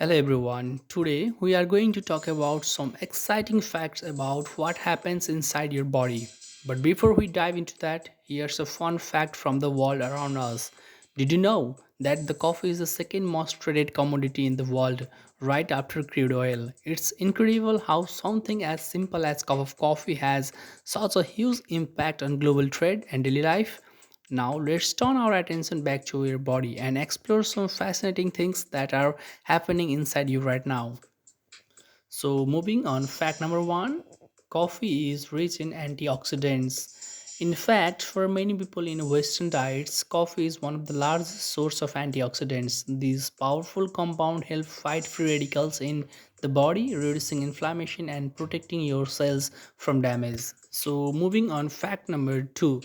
Hello everyone. Today we are going to talk about some exciting facts about what happens inside your body. But before we dive into that, here's a fun fact from the world around us. Did you know that the coffee is the second most traded commodity in the world right after crude oil? It's incredible how something as simple as cup of coffee has such a huge impact on global trade and daily life. Now, let's turn our attention back to your body and explore some fascinating things that are happening inside you right now. So, moving on, fact number one, coffee is rich in antioxidants. In fact, for many people in Western diets, coffee is one of the largest source of antioxidants. These powerful compounds help fight free radicals in the body, reducing inflammation and protecting your cells from damage. So, moving on, fact number two,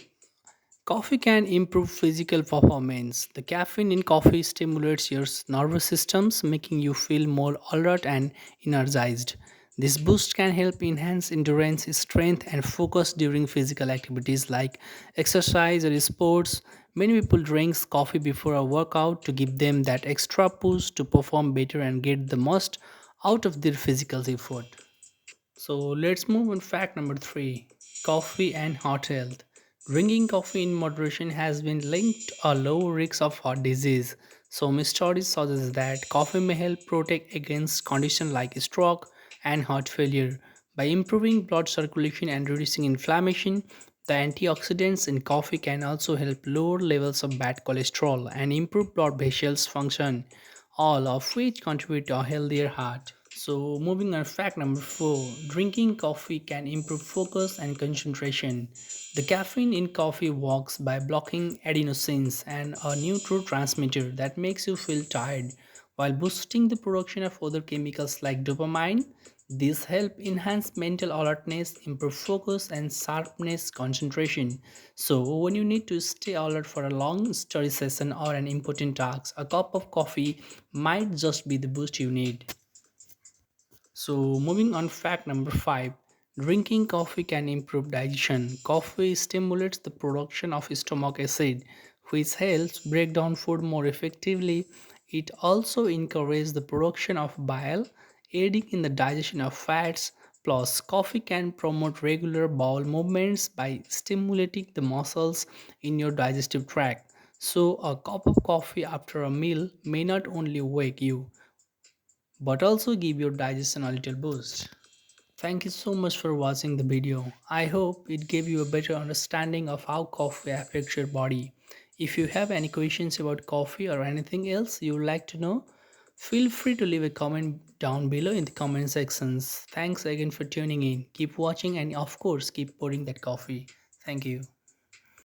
coffee can improve physical performance. The caffeine in coffee stimulates your nervous systems, making you feel more alert and energized. This boost can help enhance endurance, strength, and focus during physical activities like exercise or sports. Many people drink coffee before a workout to give them that extra push to perform better and get the most out of their physical effort. So let's move on fact number three, coffee and heart health. Drinking coffee in moderation has been linked to a low risk of heart disease. Some studies suggest that coffee may help protect against conditions like stroke and heart failure. By improving blood circulation and reducing inflammation, the antioxidants in coffee can also help lower levels of bad cholesterol and improve blood vessels function, all of which contribute to a healthier heart. So, moving on, fact number four, drinking coffee can improve focus and concentration. The caffeine in coffee works by blocking adenosines and a neurotransmitter that makes you feel tired while boosting the production of other chemicals like dopamine. These help enhance mental alertness, improve focus, and sharpness concentration. So, when you need to stay alert for a long study session or an important task, a cup of coffee might just be the boost you need. So, moving on, fact number five, drinking coffee can improve digestion. Coffee stimulates the production of stomach acid, which helps break down food more effectively. It also encourages the production of bile, aiding in the digestion of fats. Plus, coffee can promote regular bowel movements by stimulating the muscles in your digestive tract. So, a cup of coffee after a meal may not only wake you but also give your digestion a little boost. Thank you so much for watching the video. I hope it gave you a better understanding of how coffee affects your body. If you have any questions about coffee or anything else you would like to know, feel free to leave a comment down below in the comment sections. Thanks again for tuning in. Keep watching and of course keep pouring that coffee. Thank you.